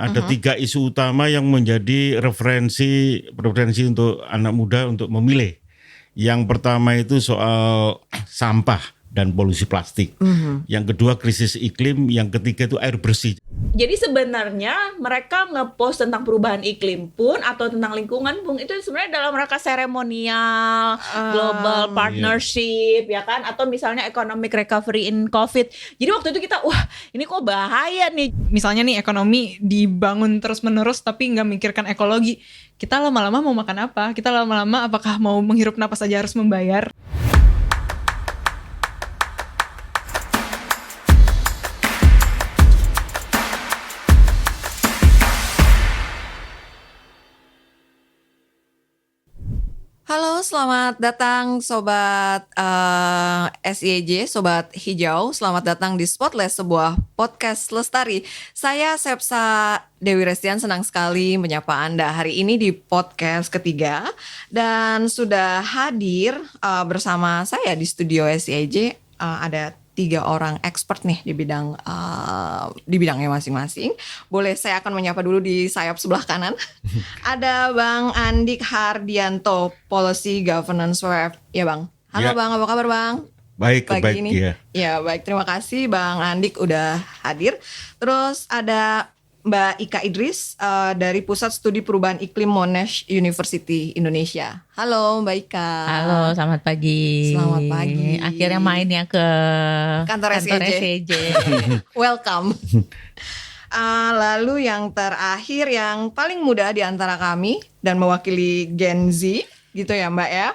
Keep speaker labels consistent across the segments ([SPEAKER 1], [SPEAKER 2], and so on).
[SPEAKER 1] ada 3 isu utama yang menjadi referensi untuk anak muda untuk memilih. Yang pertama itu soal sampah dan polusi plastik. Yang kedua krisis iklim, yang ketiga itu air bersih.
[SPEAKER 2] Jadi sebenarnya mereka ngepost tentang perubahan iklim pun atau tentang lingkungan pun itu sebenarnya dalam rangka seremonial, global partnership, ya kan? Atau misalnya economic recovery in COVID. Jadi waktu itu kita, wah ini kok bahaya nih.
[SPEAKER 3] Misalnya nih ekonomi dibangun terus-menerus tapi nggak mikirkan ekologi. Kita lama-lama mau makan apa? Kita lama-lama apakah mau menghirup napas saja harus membayar?
[SPEAKER 4] Halo, selamat datang Sobat SIEJ, Sobat Hijau. Selamat datang di Spotlight, sebuah podcast lestari. Saya Sepsa Dewi Restian, senang sekali menyapa Anda hari ini di podcast ketiga. Dan sudah hadir bersama saya di studio SIEJ, ada 3 orang expert nih di bidangnya masing-masing. Boleh saya akan menyapa dulu di sayap sebelah kanan. Ada Bang Andik Hardianto, Policy Governance WWF. Ya Bang. Halo ya. Bang, apa kabar Bang?
[SPEAKER 1] Baik
[SPEAKER 4] ini. Ya. Ya baik, terima kasih Bang Andik udah hadir. Terus ada Mbak Ika Idris dari Pusat Studi Perubahan Iklim Monash University Indonesia. Halo Mbak Ika.
[SPEAKER 5] Halo, selamat pagi.
[SPEAKER 4] Selamat pagi.
[SPEAKER 5] Akhirnya main ya ke
[SPEAKER 4] kantor SIEJ. Welcome. Lalu yang terakhir, yang paling muda di antara kami dan mewakili Gen Z, gitu ya Mbak ya.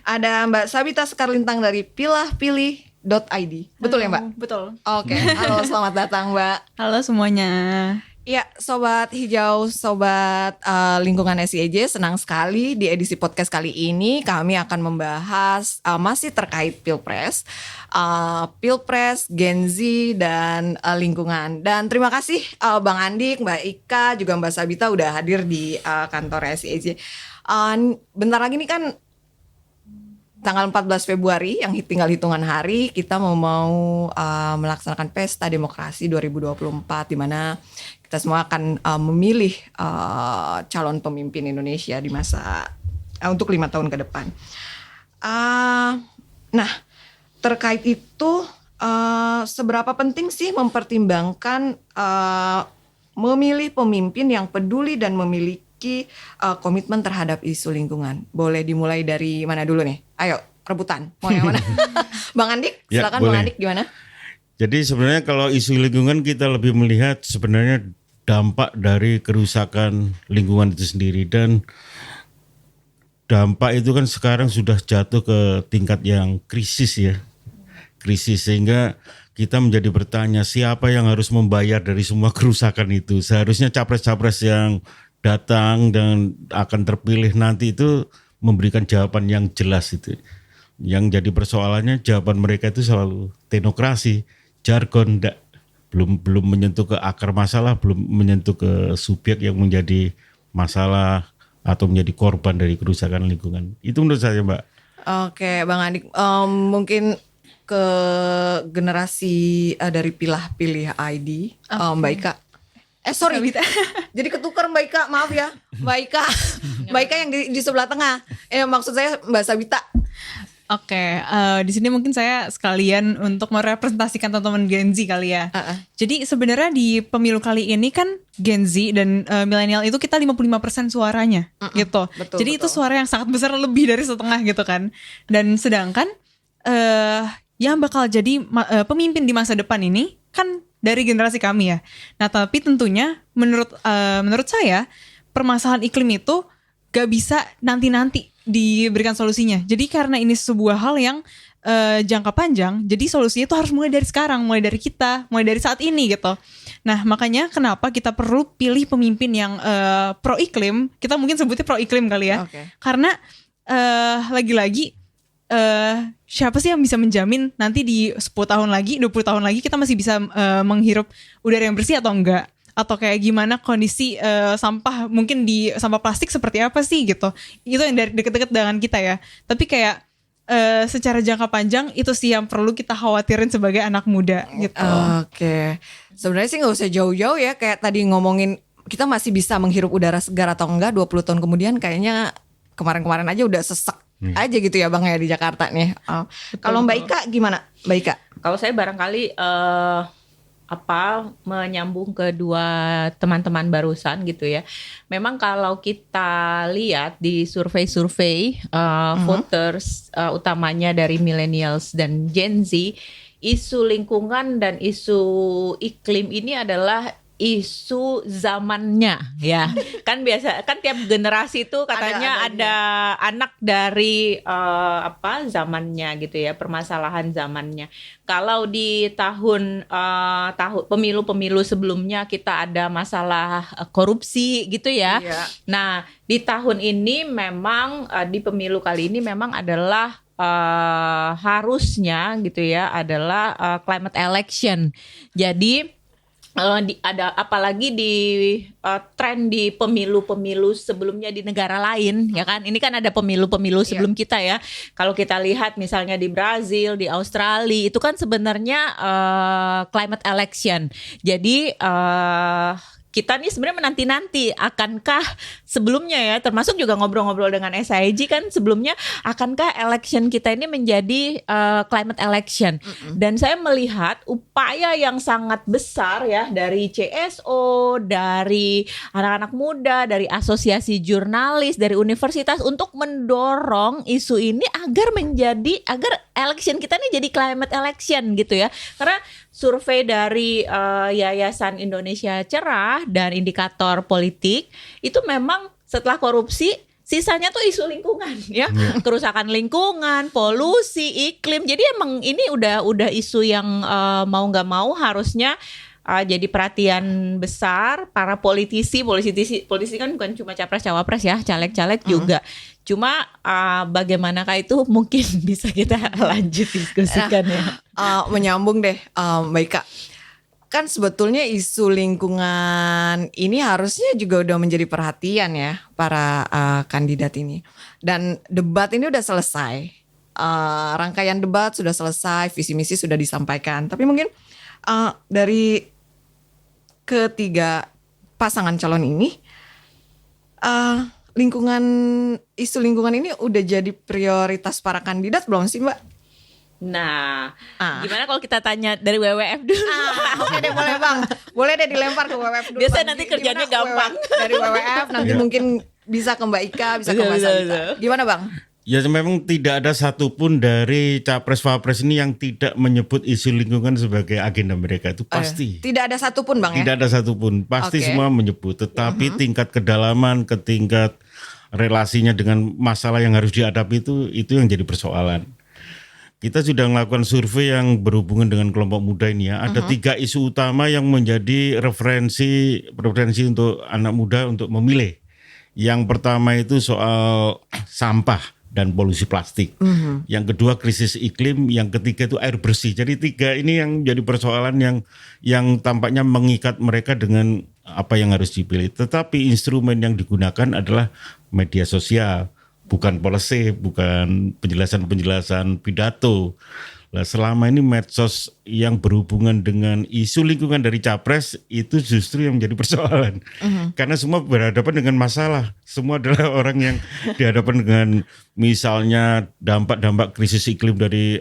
[SPEAKER 4] Ada Mbak Sabita Sekarlintang dari pilahpilih.id. Betul ya Mbak?
[SPEAKER 3] Betul.
[SPEAKER 4] Oke, halo selamat datang Mbak.
[SPEAKER 3] Halo semuanya.
[SPEAKER 4] Ya, Sobat Hijau, Sobat Lingkungan SIEJ, senang sekali di edisi podcast kali ini kami akan membahas masih terkait Pilpres, Gen Z dan lingkungan. Dan terima kasih Bang Andik, Mbak Ika, juga Mbak Sabita udah hadir di kantor SIEJ. Bentar lagi nih kan tanggal 14 Februari yang tinggal hitungan hari kita mau melaksanakan pesta demokrasi 2024 di mana kita semua akan memilih calon pemimpin Indonesia di masa untuk 5 tahun ke depan. Nah, terkait itu seberapa penting sih mempertimbangkan memilih pemimpin yang peduli dan memiliki komitmen terhadap isu lingkungan? Boleh dimulai dari mana dulu nih? Ayo, rebutan. Mau yang mana? Bang Andik, silakan ya, Bang Andik gimana?
[SPEAKER 1] Jadi sebenarnya kalau isu lingkungan kita lebih melihat sebenarnya dampak dari kerusakan lingkungan itu sendiri, dan dampak itu kan sekarang sudah jatuh ke tingkat yang krisis ya. Krisis, sehingga kita menjadi bertanya siapa yang harus membayar dari semua kerusakan itu. Seharusnya capres-capres yang datang dan akan terpilih nanti itu memberikan jawaban yang jelas itu. Yang jadi persoalannya jawaban mereka itu selalu teknokrasi, jargon, belum menyentuh ke akar masalah, belum menyentuh ke subjek yang menjadi masalah atau menjadi korban dari kerusakan lingkungan. Itu menurut saya Mbak. Oke
[SPEAKER 4] Bang Andik, mungkin ke generasi dari pilih ID, Mbak Ika. Sorry, jadi ketukar Mbak Ika, maaf ya Mbak Ika. Mbak Ika yang di sebelah tengah. Maksud saya Mbak Sabita.
[SPEAKER 3] Oke, di sini mungkin saya sekalian untuk merepresentasikan teman-teman Gen Z kali ya. Jadi sebenarnya di pemilu kali ini kan Gen Z dan milenial itu kita 55% suaranya gitu.
[SPEAKER 4] Betul,
[SPEAKER 3] jadi itu suara yang sangat besar, lebih dari setengah gitu kan. Dan sedangkan yang bakal jadi pemimpin di masa depan ini kan dari generasi kami ya. Nah tapi tentunya menurut saya permasalahan iklim itu gak bisa nanti-nanti diberikan solusinya. Jadi karena ini sebuah hal yang jangka panjang, jadi solusinya itu harus mulai dari sekarang, mulai dari kita, mulai dari saat ini gitu. Nah makanya kenapa kita perlu pilih pemimpin yang pro iklim, kita mungkin sebutnya pro iklim kali ya. Karena lagi-lagi siapa sih yang bisa menjamin nanti di 10 tahun lagi, 20 tahun lagi kita masih bisa menghirup udara yang bersih atau enggak? Atau kayak gimana kondisi sampah, mungkin di sampah plastik seperti apa sih gitu. Itu yang dari deket-deket dengan kita ya. Tapi kayak secara jangka panjang itu sih yang perlu kita khawatirin sebagai anak muda gitu.
[SPEAKER 4] Oke. Sebenarnya sih gak usah jauh-jauh ya, kayak tadi ngomongin kita masih bisa menghirup udara segar atau enggak 20 tahun kemudian kayaknya kemarin-kemarin aja udah sesek aja gitu ya Bang ya di Jakarta nih. Kalau Mbak Ika gimana? Mbak Ika?
[SPEAKER 2] Kalau saya barangkali menyambung kedua teman-teman barusan gitu ya. Memang kalau kita lihat di survei-survei voters utamanya dari millennials dan Gen Z, isu lingkungan dan isu iklim ini adalah isu zamannya ya. Kan tiap generasi itu katanya ada anak dari zamannya gitu ya, permasalahan zamannya. Kalau di tahun pemilu-pemilu sebelumnya kita ada masalah korupsi gitu ya.
[SPEAKER 4] Iya.
[SPEAKER 2] Nah, di tahun ini memang di pemilu kali ini memang adalah harusnya gitu ya adalah climate election. Jadi ada apalagi di tren di pemilu-pemilu sebelumnya di negara lain ya kan, ini kan ada pemilu-pemilu sebelum kita ya. Kalau kita lihat misalnya di Brazil, di Australia itu kan sebenarnya climate election. Jadi kita nih sebenarnya menanti-nanti akankah sebelumnya ya, termasuk juga ngobrol-ngobrol dengan SIG kan sebelumnya, akankah election kita ini menjadi climate election. Dan saya melihat upaya yang sangat besar ya dari CSO, dari anak-anak muda, dari asosiasi jurnalis, dari universitas untuk mendorong isu ini agar election kita ini jadi climate election gitu ya. Karena survei dari Yayasan Indonesia Cerah dan indikator politik itu memang setelah korupsi sisanya tuh isu lingkungan ya, kerusakan lingkungan, polusi, iklim. Jadi emang ini udah isu yang mau nggak mau harusnya jadi perhatian besar para politisi kan bukan cuma capres cawapres ya, caleg-caleg juga. Cuma bagaimanakah itu mungkin bisa kita lanjut diskusikan ya.
[SPEAKER 4] Menyambung deh Mbak Ika. Kan sebetulnya isu lingkungan ini harusnya juga udah menjadi perhatian ya para kandidat ini. Dan debat ini udah selesai. Rangkaian debat sudah selesai, visi misi sudah disampaikan. Tapi mungkin dari ketiga pasangan calon ini isu lingkungan ini udah jadi prioritas para kandidat belum sih Mbak?
[SPEAKER 2] Nah, gimana kalau kita tanya dari WWF dulu?
[SPEAKER 4] Oke deh, boleh Bang. Boleh deh dilempar ke WWF dulu.
[SPEAKER 2] Biasanya
[SPEAKER 4] Bang.
[SPEAKER 2] nanti kerjanya
[SPEAKER 4] Gimana
[SPEAKER 2] gampang.
[SPEAKER 4] Dari WWF nanti mungkin bisa ke Mbak Ika, bisa ke Mas Alita. Gimana Bang?
[SPEAKER 1] Ya memang tidak ada satupun dari capres-wapres ini yang tidak menyebut isu lingkungan sebagai agenda mereka, itu pasti.
[SPEAKER 4] Tidak ada satupun Bang ya?
[SPEAKER 1] Tidak ada satupun, pasti semua menyebut. Tetapi tingkat kedalaman, tingkat relasinya dengan masalah yang harus dihadapi itu yang jadi persoalan. Kita sudah melakukan survei yang berhubungan dengan kelompok muda ini ya. Ada 3 isu utama yang menjadi referensi untuk anak muda untuk memilih. Yang pertama itu soal sampah dan polusi plastik. Yang kedua krisis iklim, yang ketiga itu air bersih. Jadi 3 ini yang jadi persoalan yang tampaknya mengikat mereka dengan apa yang harus dipilih. Tetapi instrumen yang digunakan adalah media sosial, bukan policy, bukan penjelasan pidato. Nah, selama ini medsos yang berhubungan dengan isu lingkungan dari capres itu justru yang menjadi persoalan. Karena semua berhadapan dengan masalah. Semua adalah orang yang dihadapan dengan misalnya dampak-dampak krisis iklim dari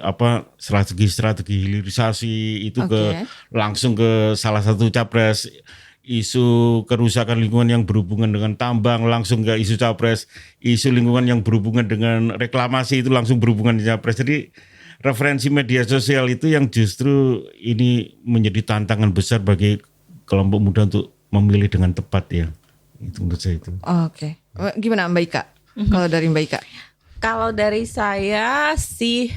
[SPEAKER 1] strategi hilirisasi itu langsung ke salah satu capres. Isu kerusakan lingkungan yang berhubungan dengan tambang langsung ke isu capres, isu lingkungan yang berhubungan dengan reklamasi itu langsung berhubungan dengan capres. Jadi referensi media sosial itu yang justru ini menjadi tantangan besar bagi kelompok muda untuk memilih dengan tepat ya. Itu menurut saya itu.
[SPEAKER 4] Oke. Gimana Mbak Ika? Kalau dari Mbak Ika?
[SPEAKER 2] Kalau dari saya sih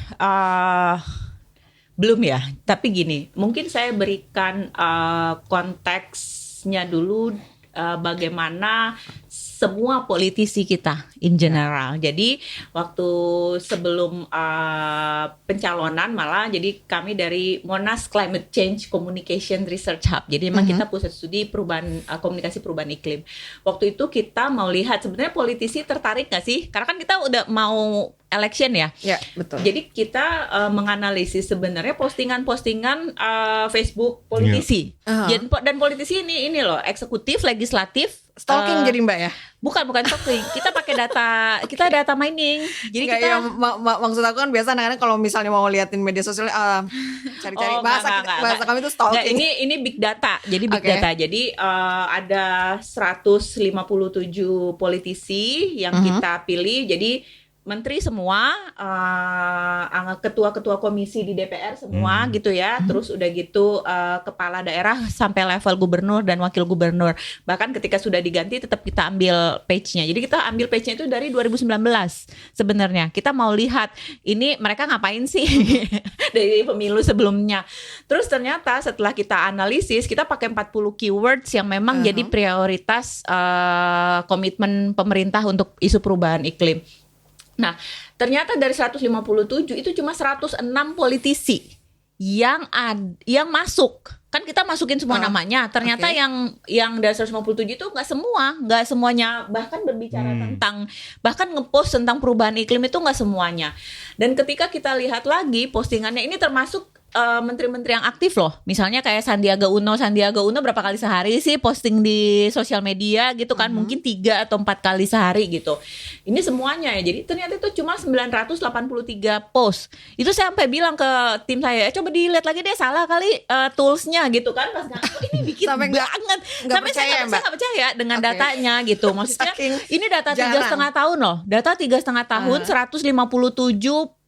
[SPEAKER 2] belum ya. Tapi gini, mungkin saya berikan konteksnya dulu bagaimana semua politisi kita in general. Jadi waktu sebelum pencalonan malah jadi kami dari Monas Climate Change Communication Research Hub. Jadi memang kita pusat studi perubahan komunikasi perubahan iklim. Waktu itu kita mau lihat sebenarnya politisi tertarik nggak sih? Karena kan kita udah mau election ya.
[SPEAKER 4] Ya, betul.
[SPEAKER 2] Jadi kita menganalisis sebenarnya postingan-postingan Facebook politisi. Dan politisi ini loh, eksekutif, legislatif,
[SPEAKER 4] Stalking jadi Mbak ya?
[SPEAKER 2] bukan stalking. Kita pakai data mining. Jadi
[SPEAKER 4] Nggak,
[SPEAKER 2] kita
[SPEAKER 4] ya, maksud aku kan biasa anak-anak kalau misalnya mau liatin media sosial cari-cari bahasa kami itu
[SPEAKER 2] Nggak,
[SPEAKER 4] stalking.
[SPEAKER 2] ini big data. Jadi big
[SPEAKER 4] Oke.
[SPEAKER 2] data. Jadi ada 157 politisi yang kita pilih. Jadi menteri semua, ketua-ketua komisi di DPR semua gitu ya. Terus udah gitu kepala daerah sampai level gubernur dan wakil gubernur. Bahkan ketika sudah diganti tetap kita ambil page-nya. Jadi kita ambil page-nya itu dari 2019 sebenarnya. Kita mau lihat ini mereka ngapain sih dari pemilu sebelumnya. Terus ternyata setelah kita analisis, kita pakai 40 keywords yang memang jadi prioritas komitmen pemerintah untuk isu perubahan iklim. Nah, ternyata dari 157 itu cuma 106 politisi yang masuk. Kan kita masukin semua namanya. Ternyata yang dari 157 itu nggak semuanya bahkan berbicara tentang, bahkan ngepost tentang perubahan iklim itu nggak semuanya. Dan ketika kita lihat lagi postingannya ini termasuk menteri-menteri yang aktif loh. Misalnya kayak Sandiaga Uno berapa kali sehari sih posting di sosial media gitu kan, mungkin 3 atau 4 kali sehari gitu. Ini semuanya ya. Jadi ternyata itu cuma 983 post. Itu saya sampai bilang ke tim saya, coba dilihat lagi deh, salah kali toolsnya gitu kan. Pas ini bikin
[SPEAKER 4] Sampai
[SPEAKER 2] banget. Sampai saya nggak percaya dengan datanya gitu. Maksudnya ini data 3,5 tahun loh. Data 3,5 tahun, 157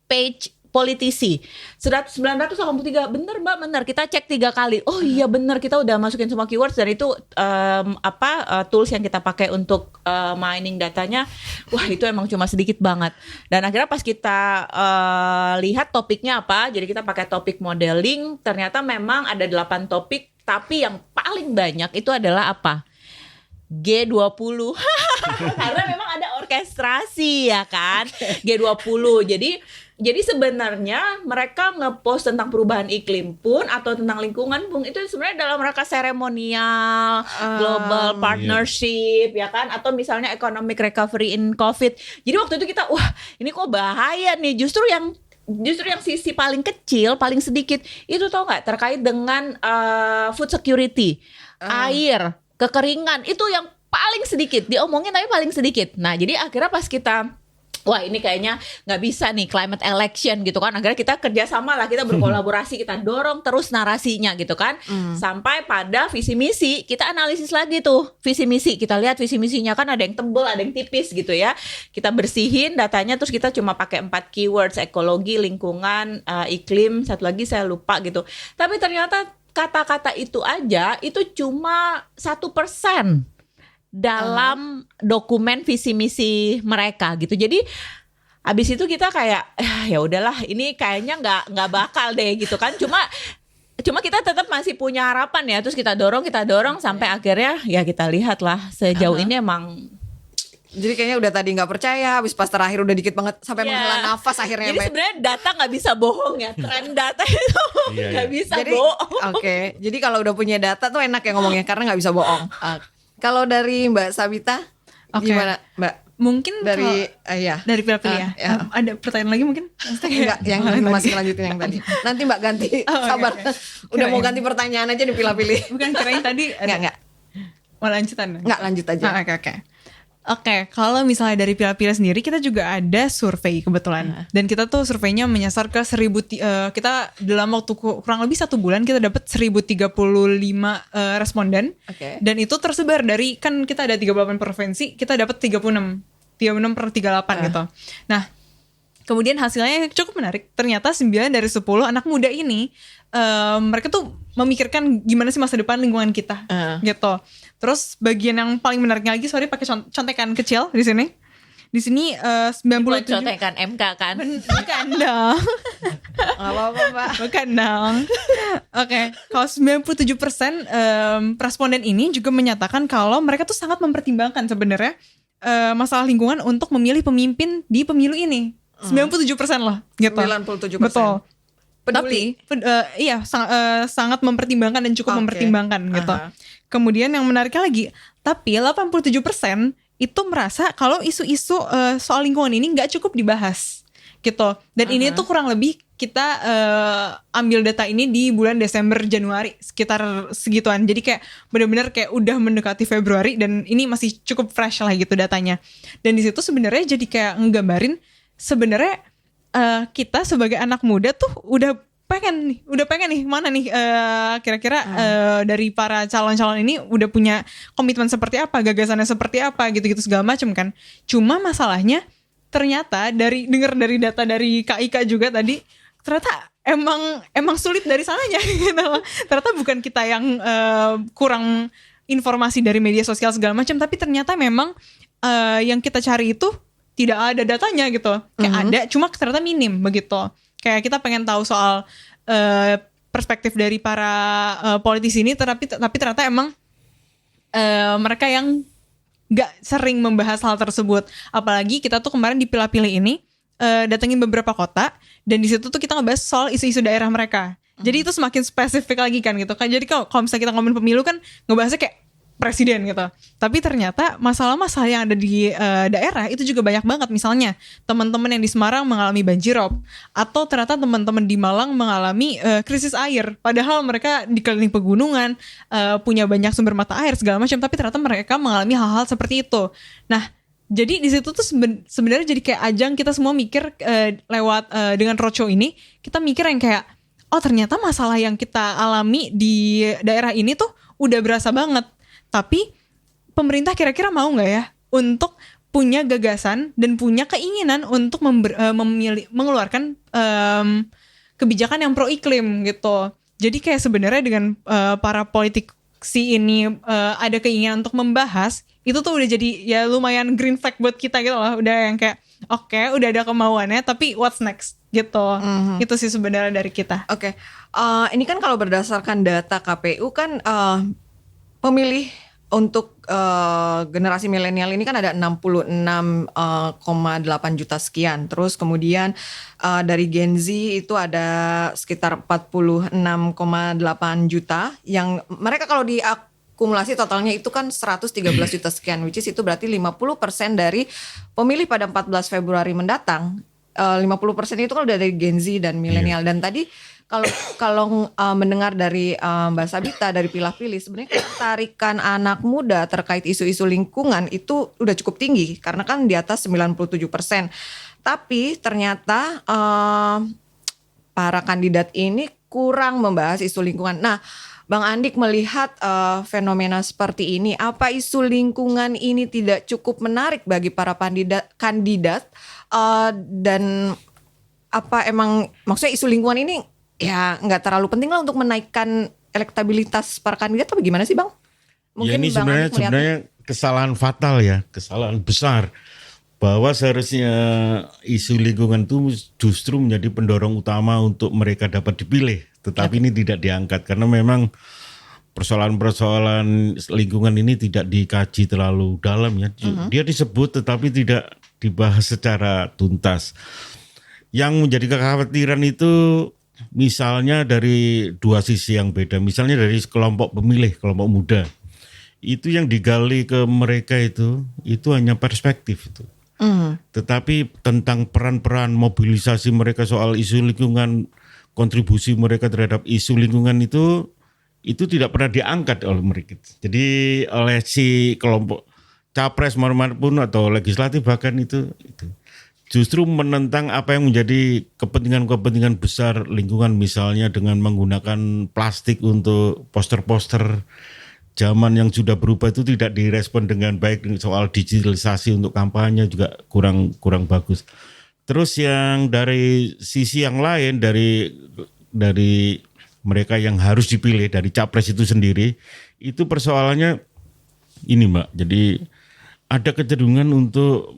[SPEAKER 2] page politisi. 983, bener Mbak, bener. Kita cek 3 kali. Oh iya bener, kita udah masukin semua keywords dan itu tools yang kita pakai untuk mining datanya. Wah itu emang cuma sedikit banget. Dan akhirnya pas kita lihat topiknya apa, jadi kita pakai topik modeling. Ternyata memang ada 8 topik, tapi yang paling banyak itu adalah apa? G20. Karena memang ada orkestrasi ya kan. G20. Jadi sebenarnya mereka ngepost tentang perubahan iklim pun atau tentang lingkungan pun itu sebenarnya dalam rangka seremonial, global partnership ya kan, atau misalnya economic recovery in COVID. Jadi waktu itu kita wah ini kok bahaya nih, justru yang sisi paling kecil, paling sedikit itu tau nggak, terkait dengan food security, air, kekeringan, itu yang paling sedikit diomongin tapi paling sedikit. Nah jadi akhirnya pas kita wah ini kayaknya nggak bisa nih climate election gitu kan, akhirnya kita kerjasama lah, kita berkolaborasi, kita dorong terus narasinya gitu kan, sampai pada visi misi kita analisis lagi tuh visi misi, kita lihat visi misinya kan ada yang tebel ada yang tipis gitu ya, kita bersihin datanya, terus kita cuma pakai 4 keywords, ekologi, lingkungan, iklim, satu lagi saya lupa gitu, tapi ternyata kata-kata itu aja itu cuma 1% dalam dokumen visi misi mereka gitu. Jadi abis itu kita kayak ya udahlah ini kayaknya nggak bakal deh gitu kan. Cuma kita tetap masih punya harapan ya. Terus kita dorong sampai akhirnya ya kita lihat lah sejauh ini emang.
[SPEAKER 4] Jadi kayaknya udah tadi nggak percaya, habis pas terakhir udah dikit banget sampai menghela nafas akhirnya.
[SPEAKER 2] Jadi sebenarnya data nggak bisa bohong ya, tren data itu nggak bisa bohong.
[SPEAKER 4] Oke, jadi kalau udah punya data tuh enak ya ngomongnya karena nggak bisa bohong. Kalau dari Mbak Sabita, gimana Mbak?
[SPEAKER 3] Mungkin
[SPEAKER 4] dari
[SPEAKER 3] dari pilih-pilih ya. Ada pertanyaan lagi mungkin?
[SPEAKER 4] Enggak, yang masih lanjutin yang tadi. Nanti Mbak ganti, sabar. Udah mau ganti pertanyaan aja dipilah-pilih.
[SPEAKER 3] Bukan, kirain tadi
[SPEAKER 4] Enggak.
[SPEAKER 3] Mau lanjutan?
[SPEAKER 4] Enggak, lanjut aja.
[SPEAKER 3] Oke, kalau misalnya dari Pila-Pila sendiri kita juga ada survei kebetulan. Dan kita tuh surveinya menyasar ke kita dalam waktu kurang lebih 1 bulan kita dapat 1035 responden. Dan itu tersebar dari, kan kita ada 38 provinsi, kita dapat 36 per 38 gitu. Nah, kemudian hasilnya cukup menarik. Ternyata 9 dari 10 anak muda ini mereka tuh memikirkan gimana sih masa depan lingkungan kita gitu. Terus bagian yang paling menariknya lagi, sorry pakai contekan kecil di sini. Di sini 97
[SPEAKER 2] contekan MK kan.
[SPEAKER 3] Bukan dong.
[SPEAKER 4] Nggak apa-apa Mbak.
[SPEAKER 3] Bukan dong. Oke, kalau 97% responden ini juga menyatakan kalau mereka tuh sangat mempertimbangkan sebenarnya masalah lingkungan untuk memilih pemimpin di pemilu ini. 97% loh gitu.
[SPEAKER 4] 97%.
[SPEAKER 3] Betul.
[SPEAKER 4] Peduli.
[SPEAKER 3] Tapi iya sangat mempertimbangkan dan cukup
[SPEAKER 4] Oke.
[SPEAKER 3] mempertimbangkan gitu.
[SPEAKER 4] Aha.
[SPEAKER 3] Kemudian yang menariknya lagi, tapi 87% itu merasa kalau isu-isu soal lingkungan ini nggak cukup dibahas gitu. Dan ini tuh kurang lebih kita ambil data ini di bulan Desember Januari sekitar segituan. Jadi kayak benar-benar kayak udah mendekati Februari dan ini masih cukup fresh lah gitu datanya. Dan di situ sebenarnya jadi kayak ngegambarin sebenarnya kita sebagai anak muda tuh udah pengen nih mana nih kira-kira dari para calon-calon ini udah punya komitmen seperti apa, gagasannya seperti apa gitu-gitu segala macam kan. Cuma masalahnya ternyata dengar dari data dari KIK juga tadi ternyata emang sulit dari sananya gitu. Ternyata bukan kita yang kurang informasi dari media sosial segala macam, tapi ternyata memang yang kita cari itu tidak ada datanya gitu. Kayak ada, cuma ternyata minim begitu. Kayak kita pengen tahu soal perspektif dari para politisi ini, tapi ternyata emang mereka yang nggak sering membahas hal tersebut. Apalagi kita tuh kemarin di Pilih-Pilih ini datengin beberapa kota, dan di situ tuh kita ngebahas soal isu-isu daerah mereka. Jadi itu semakin spesifik lagi kan gitu kan. Jadi kalau misalnya kita ngomongin pemilu kan ngebahasnya kayak presiden gitu. Tapi ternyata masalah-masalah yang ada di daerah itu juga banyak banget. Misalnya teman-teman yang di Semarang mengalami banjirop, atau ternyata teman-teman di Malang mengalami krisis air. Padahal mereka dikelilingi pegunungan, punya banyak sumber mata air segala macam, tapi ternyata mereka mengalami hal-hal seperti itu. Nah, jadi di situ tuh sebenarnya jadi kayak ajang kita semua mikir lewat dengan roadshow ini, kita mikir yang kayak oh ternyata masalah yang kita alami di daerah ini tuh udah berasa banget. Tapi pemerintah kira-kira mau nggak ya untuk punya gagasan dan punya keinginan untuk mengeluarkan kebijakan yang pro iklim gitu. Jadi kayak sebenarnya dengan para politisi ini ada keinginan untuk membahas, itu tuh udah jadi ya lumayan green flag buat kita gitu loh. Udah yang kayak oke, udah ada kemauannya, tapi what's next gitu. Itu sih sebenarnya dari kita.
[SPEAKER 4] Oke. Ini kan kalau berdasarkan data KPU kan pemilih untuk generasi milenial ini kan ada 66,8 juta sekian. Terus kemudian dari Gen Z itu ada sekitar 46,8 juta. Yang mereka kalau diakumulasi totalnya itu kan 113 juta sekian. Which is itu berarti 50% dari pemilih pada 14 Februari mendatang. 50% itu kan udah dari Gen Z dan milenial. Dan tadi kalau mendengar dari Mbak Sabita dari Pilih-Pilih, sebenarnya ketertarikan anak muda terkait isu-isu lingkungan itu udah cukup tinggi karena kan di atas 97%. Tapi ternyata para kandidat ini kurang membahas isu lingkungan. Nah, Bang Andik melihat fenomena seperti ini, apa isu lingkungan ini tidak cukup menarik bagi para kandidat dan apa emang maksudnya isu lingkungan ini ya nggak terlalu penting lah untuk menaikkan elektabilitas para kandidat atau bagaimana sih Bang?
[SPEAKER 1] Ya ini sebenarnya kesalahan fatal ya, kesalahan besar. Bahwa seharusnya isu lingkungan itu justru menjadi pendorong utama untuk mereka dapat dipilih. Tetapi ini tidak diangkat karena memang persoalan-persoalan lingkungan ini tidak dikaji terlalu dalam ya. Dia disebut tetapi tidak dibahas secara tuntas. Yang menjadi kekhawatiran itu misalnya dari dua sisi yang beda, misalnya dari kelompok pemilih, kelompok muda, itu yang digali ke mereka itu hanya perspektif itu. Tetapi tentang peran-peran mobilisasi mereka soal isu lingkungan, kontribusi mereka terhadap isu lingkungan itu tidak pernah diangkat oleh mereka. Jadi oleh si kelompok capres manapun atau legislatif bahkan itu justru menentang apa yang menjadi kepentingan-kepentingan besar lingkungan, misalnya dengan menggunakan plastik untuk poster-poster zaman yang sudah berubah itu tidak direspon dengan baik. Soal digitalisasi untuk kampanye juga kurang bagus. Terus yang dari sisi yang lain dari mereka yang harus dipilih dari capres itu sendiri, itu persoalannya ini Mbak. Jadi ada kecenderungan untuk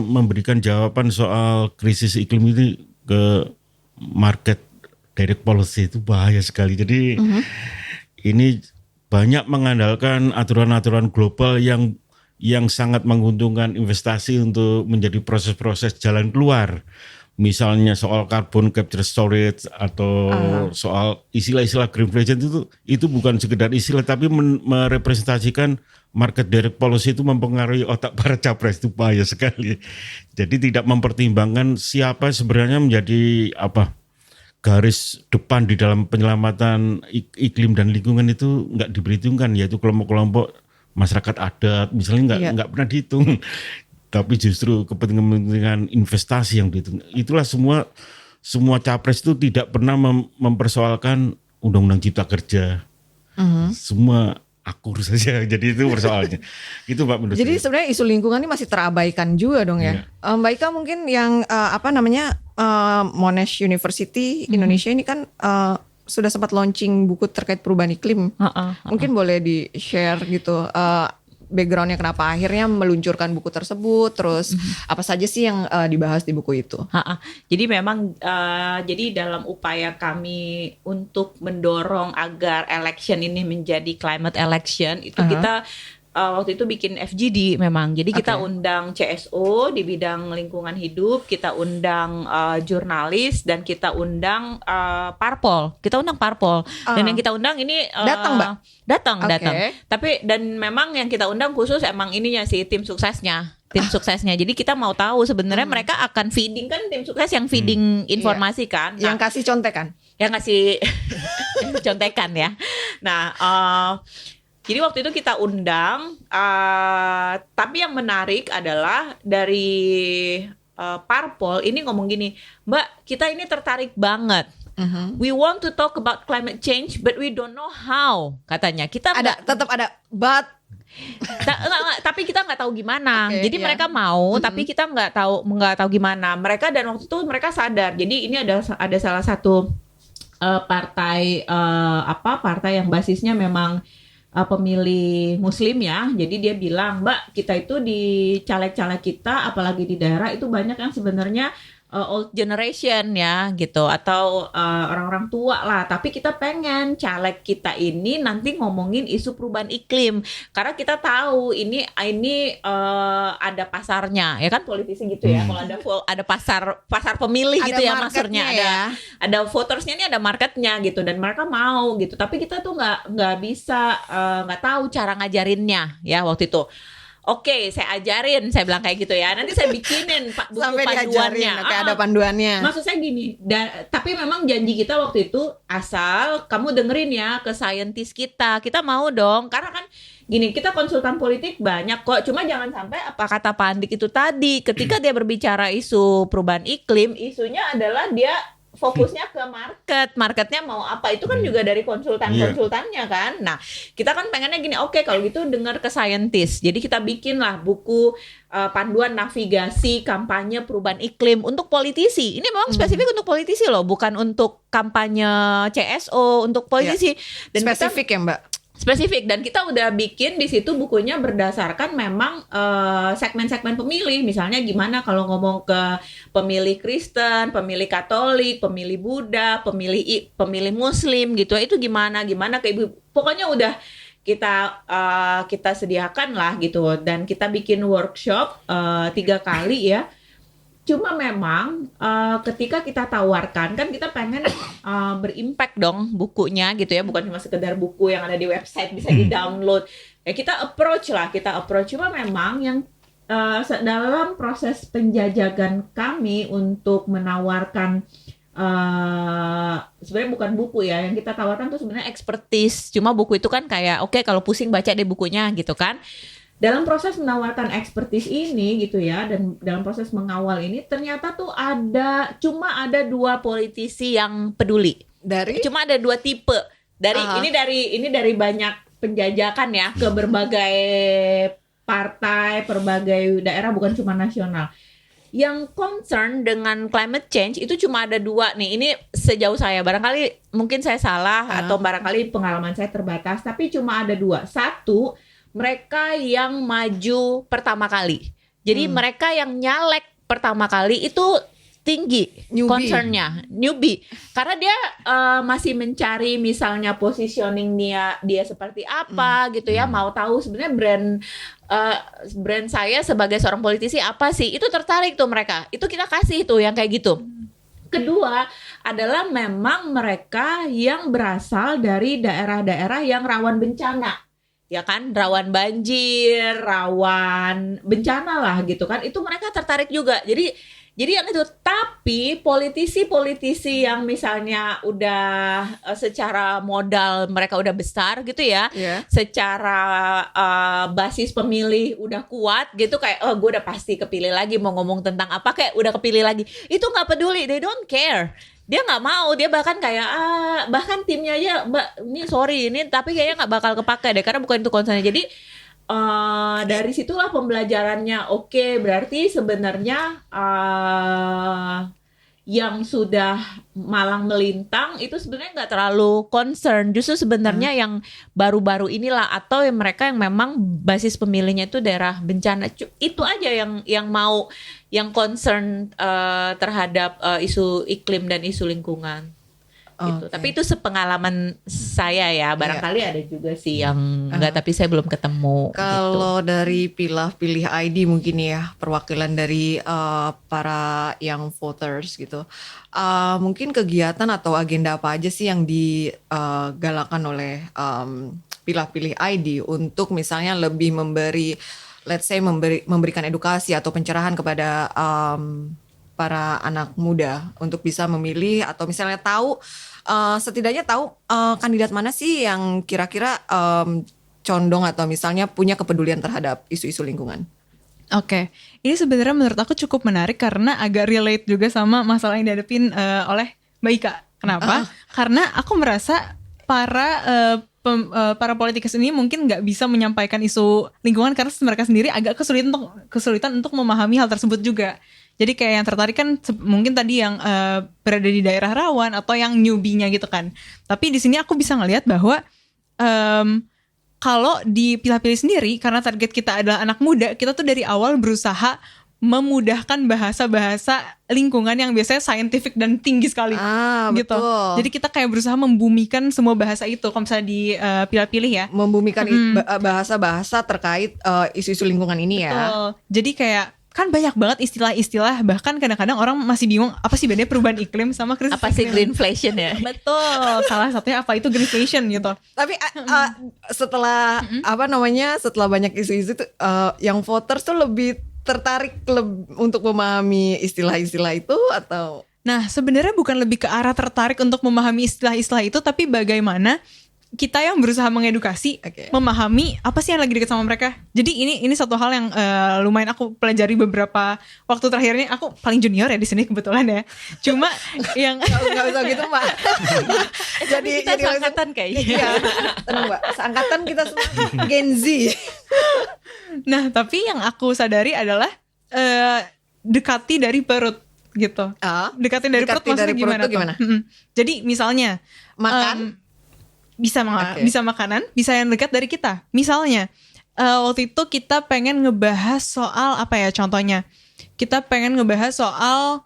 [SPEAKER 1] memberikan jawaban soal krisis iklim ini ke market direct policy itu bahaya sekali. Jadi ini banyak mengandalkan aturan-aturan global yang sangat menguntungkan investasi untuk menjadi proses-proses jalan keluar. Misalnya soal carbon capture storage atau soal istilah-istilah green finance itu bukan sekedar istilah tapi merepresentasikan market direct policy itu mempengaruhi otak para capres, itu bahaya sekali. Jadi tidak mempertimbangkan siapa sebenarnya menjadi garis depan di dalam penyelamatan iklim dan lingkungan itu nggak diperhitungkan, yaitu kelompok-kelompok masyarakat adat misalnya nggak pernah dihitung. Tapi justru kepentingan investasi yang dihitung. Itulah semua capres itu tidak pernah mempersoalkan undang-undang cipta kerja. Semua akur saja. Jadi itu persoalannya. Itu Pak menurut
[SPEAKER 4] Jadi
[SPEAKER 1] saya.
[SPEAKER 4] sebenarnya isu lingkungan ini masih terabaikan juga dong ya. Mbak Ika mungkin yang Monash University Indonesia ini kan sudah sempat launching buku terkait perubahan iklim. Mungkin boleh di-share gitu. Backgroundnya kenapa akhirnya meluncurkan buku tersebut, terus apa saja sih yang dibahas di buku itu?
[SPEAKER 2] Jadi memang jadi dalam upaya kami untuk mendorong agar election ini menjadi climate election itu kita waktu itu bikin FGD memang. Jadi kita undang CSO di bidang lingkungan hidup, kita undang jurnalis dan kita undang parpol. Kita undang parpol. Dan yang kita undang ini
[SPEAKER 4] datang, Mbak?
[SPEAKER 2] Datang. Tapi dan memang yang kita undang khusus emang ininya sih tim suksesnya. Jadi kita mau tahu sebenarnya mereka akan feeding, kan tim sukses yang feeding informasi kan.
[SPEAKER 4] Yang kasih contekan.
[SPEAKER 2] Yang ngasih contekan ya. Nah, jadi waktu itu kita undang, tapi yang menarik adalah dari parpol ini ngomong gini, Mbak, kita ini tertarik banget. We want to talk about climate change, but we don't know how. Katanya kita
[SPEAKER 4] Tetap ada but.
[SPEAKER 2] Enggak, tapi kita nggak tahu gimana. Jadi
[SPEAKER 4] iya.
[SPEAKER 2] mereka mau, tapi kita nggak tahu gimana. Mereka dan waktu itu mereka sadar. Jadi ini ada salah satu partai partai yang basisnya memang pemilih Muslim ya. Jadi dia bilang, Mbak, kita itu di caleg-caleg kita, apalagi di daerah itu banyak yang sebenarnya old generation ya gitu, atau orang-orang tua lah. Tapi kita pengen caleg kita ini nanti ngomongin isu perubahan iklim, karena kita tahu ini ada pasarnya ya kan, politisi gitu ya. Kalau ada pasar pemilih
[SPEAKER 4] Ada
[SPEAKER 2] gitu ya, maksudnya
[SPEAKER 4] ya.
[SPEAKER 2] ada votersnya, ini ada marketnya gitu, dan mereka mau gitu. Tapi kita tuh nggak bisa, nggak tahu cara ngajarinnya ya waktu itu. Oke, saya ajarin, saya bilang kayak gitu ya. Nanti saya bikinin buku
[SPEAKER 4] Sampai
[SPEAKER 2] panduannya.
[SPEAKER 4] diajarin, ada panduannya.
[SPEAKER 2] Maksud saya gini, tapi memang janji kita waktu itu asal kamu dengerin ya ke saintis kita. Kita mau dong, karena kan gini, kita konsultan politik banyak kok. Cuma jangan sampai apa kata Pak Andik itu tadi, ketika dia berbicara isu perubahan iklim, isunya adalah dia fokusnya ke marketnya mau apa, itu kan juga dari konsultannya kan. Nah, kita kan pengennya gini, oke, kalau gitu dengar ke saintis. Jadi kita bikin lah buku panduan navigasi kampanye perubahan iklim untuk politisi. Ini memang spesifik untuk politisi loh, bukan untuk kampanye CSO, untuk politisi. Dan
[SPEAKER 4] spesifik ya, Mbak?
[SPEAKER 2] Spesifik, dan kita udah bikin di situ bukunya berdasarkan memang segmen-segmen pemilih. Misalnya gimana kalau ngomong ke pemilih Kristen, pemilih Katolik, pemilih Buddha, pemilih Muslim gitu. Itu gimana ke ibu. Pokoknya udah kita sediakan lah gitu, dan kita bikin workshop 3 kali ya. Cuma memang ketika kita tawarkan, kan kita pengen berimpact dong bukunya gitu ya, bukan cuma sekedar buku yang ada di website bisa di-download. Ya kita approach. Cuma memang yang dalam proses penjajakan kami untuk menawarkan sebenarnya bukan buku ya, yang kita tawarkan tuh sebenarnya expertise. Cuma buku itu kan kayak oke, kalau pusing baca deh bukunya gitu kan. Dalam proses menawarkan expertise ini gitu ya, dan dalam proses mengawal ini ternyata tuh cuma ada 2 politisi yang peduli. Cuma ada 2 tipe. Ini dari banyak penjajakan ya ke berbagai partai, berbagai daerah, bukan cuma nasional. Yang concern dengan climate change itu cuma ada 2 nih. Ini sejauh saya, barangkali mungkin saya salah atau barangkali pengalaman saya terbatas, tapi cuma ada 2. Satu, mereka yang maju pertama kali. Jadi mereka yang nyalek pertama kali itu tinggi
[SPEAKER 4] Newbie.
[SPEAKER 2] concernnya newbie karena dia masih mencari misalnya positioning dia seperti apa gitu ya, mau tahu sebenarnya brand saya sebagai seorang politisi apa sih, itu tertarik tuh mereka, itu kita kasih tuh yang kayak gitu. Kedua adalah memang mereka yang berasal dari daerah-daerah yang rawan bencana, ya kan, rawan banjir, rawan bencana lah gitu kan, itu mereka tertarik juga. Jadi yang itu, tapi politisi-politisi yang misalnya udah secara modal mereka udah besar gitu ya, secara basis pemilih udah kuat gitu, kayak gue udah pasti kepilih lagi, mau ngomong tentang apa kayak udah kepilih lagi, itu nggak peduli, they don't care. Dia nggak mau, dia bahkan kayak bahkan timnya aja, ini sorry ini tapi kayaknya nggak bakal kepake deh karena bukan itu concernnya. Jadi dari situlah pembelajarannya. Oke, berarti sebenarnya yang sudah malang melintang itu sebenarnya nggak terlalu concern. Justru sebenarnya yang baru-baru inilah, atau yang mereka yang memang basis pemilihnya itu daerah bencana, itu aja yang mau, yang concern terhadap isu iklim dan isu lingkungan. Gitu. Tapi itu sepengalaman saya ya, barangkali ada juga sih yang enggak, tapi saya belum ketemu.
[SPEAKER 4] Kalau
[SPEAKER 2] gitu.
[SPEAKER 4] dari pilih ID mungkin ya, perwakilan dari para young voters gitu, mungkin kegiatan atau agenda apa aja sih yang digalakkan oleh pilih ID untuk misalnya lebih memberi, let's say memberikan edukasi atau pencerahan kepada para anak muda untuk bisa memilih, atau misalnya tahu setidaknya tahu kandidat mana sih yang kira-kira condong atau misalnya punya kepedulian terhadap isu-isu lingkungan.
[SPEAKER 3] Oke, ini sebenarnya menurut aku cukup menarik karena agak relate juga sama masalah yang dihadapin oleh Mbak Ika. Kenapa? Karena aku merasa para politikus ini mungkin nggak bisa menyampaikan isu lingkungan karena mereka sendiri agak kesulitan untuk memahami hal tersebut juga. Jadi kayak yang tertarik kan mungkin tadi yang berada di daerah rawan atau yang newbie-nya gitu kan. Tapi di sini aku bisa ngelihat bahwa kalau dipilih-pilih sendiri, karena target kita adalah anak muda, kita tuh dari awal berusaha memudahkan bahasa-bahasa lingkungan yang biasanya scientific dan tinggi sekali gitu.
[SPEAKER 4] Betul.
[SPEAKER 3] Jadi kita kayak berusaha membumikan semua bahasa itu kalau misalnya dipilih-pilih ya.
[SPEAKER 4] Membumikan bahasa-bahasa terkait isu-isu lingkungan ini ya.
[SPEAKER 3] Betul. Jadi kayak kan banyak banget istilah-istilah, bahkan kadang-kadang orang masih bingung apa sih bedanya perubahan iklim sama krisis
[SPEAKER 2] Apa sih
[SPEAKER 3] iklim.
[SPEAKER 2] greenflation ya?
[SPEAKER 3] Betul, salah satunya apa itu greenflation gitu.
[SPEAKER 4] Tapi setelah setelah banyak isu-isu tuh, yang voters tuh lebih tertarik untuk memahami istilah-istilah itu atau?
[SPEAKER 3] Nah, sebenarnya bukan lebih ke arah tertarik untuk memahami istilah-istilah itu, tapi bagaimana kita yang berusaha mengedukasi, memahami apa sih yang lagi dekat sama mereka. Jadi ini satu hal yang lumayan aku pelajari beberapa waktu terakhir ini. Aku paling junior ya di sini kebetulan ya. Cuma yang
[SPEAKER 4] nggak usah gitu Mbak. jadi
[SPEAKER 2] kita seangkatan kayaknya.
[SPEAKER 4] Iya, tenang Mbak. Seangkatan kita semua Gen Z.
[SPEAKER 3] Nah, tapi yang aku sadari adalah dekati dari perut gitu. Dekati dari perut maksudnya gimana? Jadi misalnya
[SPEAKER 4] makan.
[SPEAKER 3] Bisa makanan, bisa yang dekat dari kita. Misalnya waktu itu kita pengen ngebahas soal apa ya contohnya. Kita pengen ngebahas soal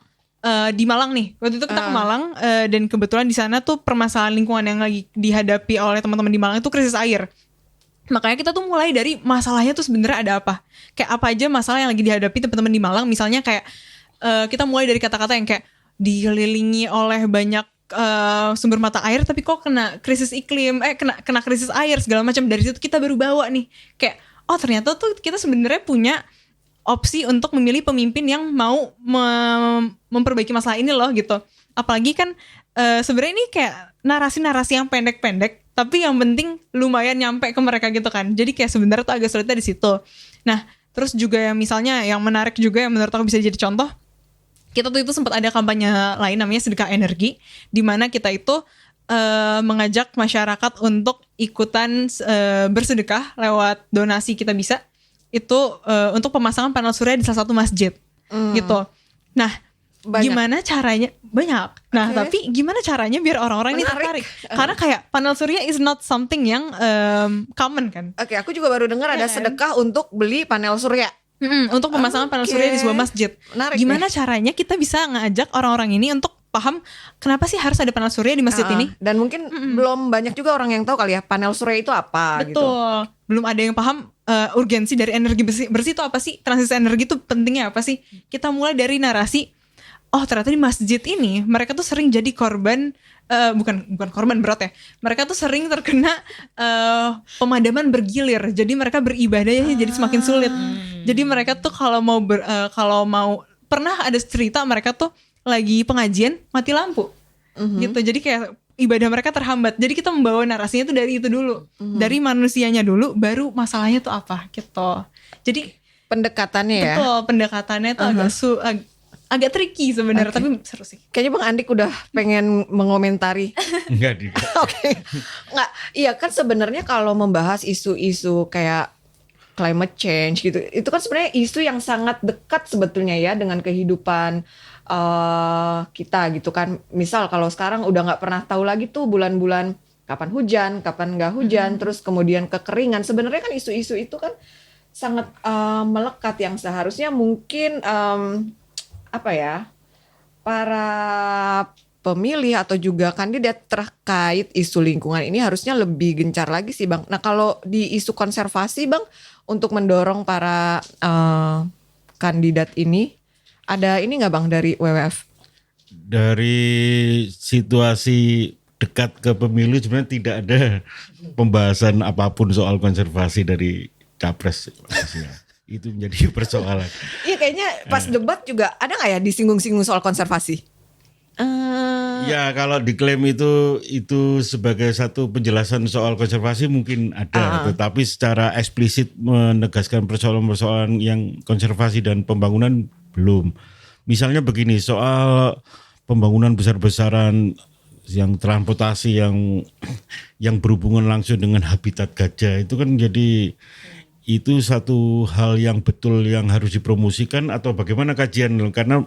[SPEAKER 3] di Malang nih. Waktu itu kita ke Malang dan kebetulan di sana tuh permasalahan lingkungan yang lagi dihadapi oleh teman-teman di Malang itu krisis air. Makanya kita tuh mulai dari masalahnya tuh sebenarnya ada apa. Kayak apa aja masalah yang lagi dihadapi teman-teman di Malang. Misalnya kayak kita mulai dari kata-kata yang kayak dikelilingi oleh banyak sumber mata air tapi kok kena krisis iklim, kena krisis air segala macam. Dari situ kita baru bawa nih kayak ternyata tuh kita sebenarnya punya opsi untuk memilih pemimpin yang mau memperbaiki masalah ini loh gitu. Apalagi kan sebenarnya ini kayak narasi-narasi yang pendek-pendek tapi yang penting lumayan nyampe ke mereka gitu kan. Jadi kayak sebenarnya tuh agak sulitnya di situ. Nah, terus juga yang misalnya yang menarik juga yang menurut aku bisa jadi contoh, kita tuh itu sempat ada kampanye lain namanya Sedekah Energi, di mana kita itu mengajak masyarakat untuk ikutan bersedekah lewat donasi kita bisa itu untuk pemasangan panel surya di salah satu masjid gitu. Nah, gimana caranya? Banyak. Nah, tapi gimana caranya biar orang-orang ini tertarik? Karena kayak panel surya is not something yang common kan.
[SPEAKER 4] Aku juga baru dengar ada sedekah untuk beli panel surya.
[SPEAKER 3] Untuk pemasangan panel surya di sebuah masjid.
[SPEAKER 4] Menarik
[SPEAKER 3] Gimana
[SPEAKER 4] nih.
[SPEAKER 3] caranya kita bisa ngajak orang-orang ini untuk paham kenapa sih harus ada panel surya di masjid ini?
[SPEAKER 4] Dan mungkin belum banyak juga orang yang tahu kali ya panel surya itu apa gitu.
[SPEAKER 3] Betul. Belum ada yang paham urgensi dari energi bersih itu apa sih? Transisi energi itu pentingnya apa sih? Kita mulai dari narasi. Oh, ternyata di masjid ini mereka tuh sering jadi korban bukan korban berat ya. Mereka tuh sering terkena pemadaman bergilir. Jadi mereka beribadahnya jadi semakin sulit. Jadi mereka tuh kalau mau pernah ada cerita mereka tuh lagi pengajian mati lampu. Gitu. Jadi kayak ibadah mereka terhambat. Jadi kita membawa narasinya tuh dari itu dulu. Dari manusianya dulu baru masalahnya tuh apa gitu. Jadi
[SPEAKER 4] Pendekatannya ya.
[SPEAKER 3] betul, pendekatannya tuh agak tricky sebenarnya, tapi seru sih.
[SPEAKER 4] Kayaknya Bang Andik udah pengen mengomentari.
[SPEAKER 1] Enggak di.
[SPEAKER 4] Oke. Nggak, iya kan sebenarnya kalau membahas isu-isu kayak climate change gitu, itu kan sebenarnya isu yang sangat dekat sebetulnya ya dengan kehidupan kita gitu kan. Misal kalau sekarang udah nggak pernah tahu lagi tuh bulan-bulan kapan hujan, kapan nggak hujan, terus kemudian kekeringan. Sebenarnya kan isu-isu itu kan sangat melekat yang seharusnya mungkin apa ya, para pemilih atau juga kandidat terkait isu lingkungan ini harusnya lebih gencar lagi sih Bang. Nah kalau di isu konservasi Bang, untuk mendorong para kandidat ini, ada ini nggak Bang dari WWF?
[SPEAKER 1] Dari situasi dekat ke pemilu sebenarnya tidak ada pembahasan apapun soal konservasi dari capres. Itu menjadi persoalan.
[SPEAKER 4] Iya kayaknya pas debat juga ada nggak ya disinggung-singgung soal konservasi?
[SPEAKER 1] Ya kalau diklaim itu sebagai satu penjelasan soal konservasi mungkin ada, tetapi secara eksplisit menegaskan persoalan-persoalan yang konservasi dan pembangunan belum. Misalnya begini, soal pembangunan besar-besaran yang transportasi yang berhubungan langsung dengan habitat gajah itu kan jadi itu satu hal yang betul yang harus dipromosikan atau bagaimana kajian, karena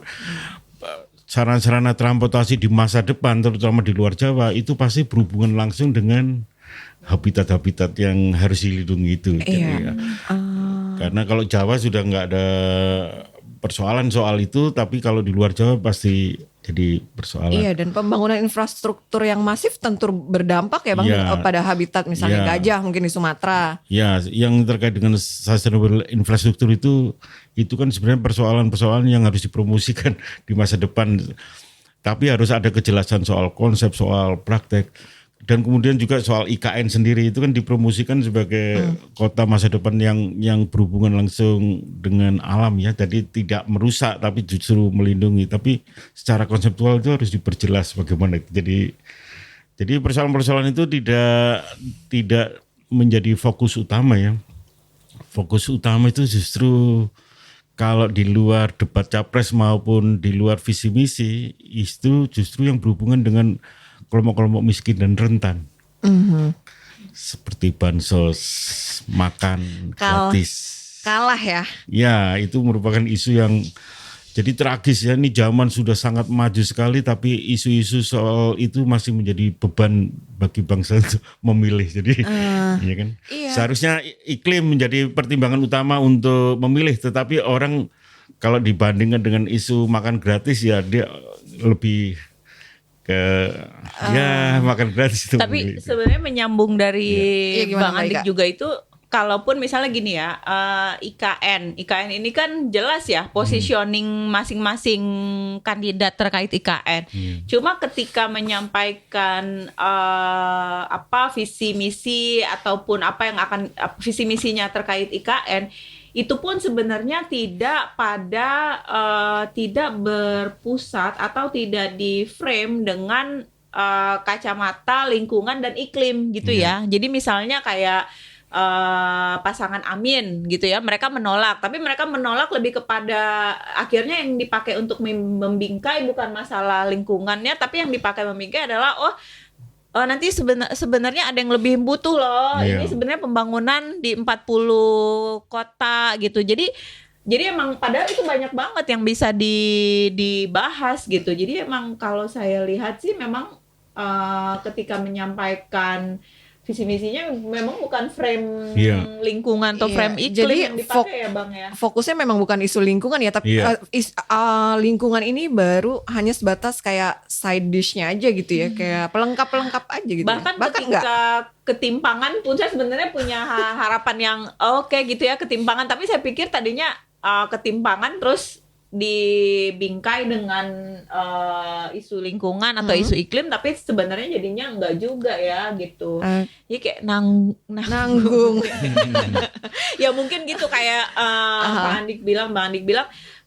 [SPEAKER 1] sarana-sarana transportasi di masa depan terutama di luar Jawa itu pasti berhubungan langsung dengan habitat-habitat yang harus dilindungi itu.
[SPEAKER 4] Iya.
[SPEAKER 1] Karena kalau Jawa sudah nggak ada persoalan soal itu, tapi kalau di luar Jawa pasti jadi persoalan.
[SPEAKER 4] Iya, dan pembangunan infrastruktur yang masif tentu berdampak ya Bang
[SPEAKER 1] Iya.
[SPEAKER 4] pada habitat misalnya
[SPEAKER 1] Iya.
[SPEAKER 4] gajah mungkin di Sumatera.
[SPEAKER 1] Ya, yang terkait dengan sustainable infrastruktur itu kan sebenarnya persoalan-persoalan yang harus dipromosikan di masa depan. Tapi harus ada kejelasan soal konsep, soal praktek. Dan kemudian juga soal IKN sendiri itu kan dipromosikan sebagai kota masa depan yang berhubungan langsung dengan alam ya. Jadi tidak merusak tapi justru melindungi. Tapi secara konseptual itu harus diperjelas bagaimana. Jadi persoalan-persoalan itu tidak menjadi fokus utama ya. Fokus utama itu justru kalau di luar debat capres maupun di luar visi misi itu justru yang berhubungan dengan kelompok-kelompok miskin dan rentan, seperti bansos, makan gratis.
[SPEAKER 4] Kalah ya.
[SPEAKER 1] Ya, itu merupakan isu yang jadi tragis ya. Ini zaman sudah sangat maju sekali, tapi isu-isu soal itu masih menjadi beban bagi bangsa untuk memilih. Jadi, ya kan.
[SPEAKER 4] Iya.
[SPEAKER 1] Seharusnya iklim menjadi pertimbangan utama untuk memilih, tetapi orang kalau dibandingkan dengan isu makan gratis ya dia lebih ke makan gratis itu.
[SPEAKER 2] Tapi sebenarnya menyambung dari
[SPEAKER 4] Iya, gimana,
[SPEAKER 2] Bang
[SPEAKER 4] Mbak
[SPEAKER 2] Andik
[SPEAKER 4] Ika?
[SPEAKER 2] juga itu, kalaupun misalnya gini ya, IKN ini kan jelas ya positioning masing-masing kandidat terkait IKN. Cuma ketika menyampaikan visi misi ataupun apa yang akan visi misinya terkait IKN, itu pun sebenarnya tidak berpusat atau tidak di frame dengan kacamata lingkungan dan iklim gitu ya. Jadi misalnya kayak pasangan Amin gitu ya, mereka menolak, tapi mereka menolak lebih kepada akhirnya yang dipakai untuk membingkai bukan masalah lingkungannya, tapi yang dipakai membingkai adalah nanti sebenarnya ada yang lebih butuh loh.
[SPEAKER 1] Iya.
[SPEAKER 2] Ini sebenarnya pembangunan di 40 kota gitu. Jadi emang padahal itu banyak banget yang bisa dibahas gitu. Jadi emang kalau saya lihat sih memang ketika menyampaikan visi misinya memang bukan frame
[SPEAKER 1] Iya.
[SPEAKER 2] lingkungan atau
[SPEAKER 4] Iya,
[SPEAKER 2] frame iklim
[SPEAKER 4] jadi
[SPEAKER 2] yang dipakai ya Bang ya.
[SPEAKER 4] Fokusnya memang bukan isu lingkungan ya, tapi
[SPEAKER 1] Iya.
[SPEAKER 4] lingkungan ini baru hanya sebatas kayak side dish-nya aja gitu ya, kayak pelengkap-pelengkap aja gitu.
[SPEAKER 2] Bahkan
[SPEAKER 4] enggak.
[SPEAKER 2] ketika ketimpangan pun saya sebenarnya punya harapan yang oke gitu ya, ketimpangan, tapi saya pikir tadinya ketimpangan terus dibingkai dengan isu lingkungan atau isu iklim, tapi sebenarnya jadinya enggak juga ya gitu. Jadi kayak
[SPEAKER 4] Nanggung.
[SPEAKER 2] Ya mungkin gitu kayak Bang Andik bilang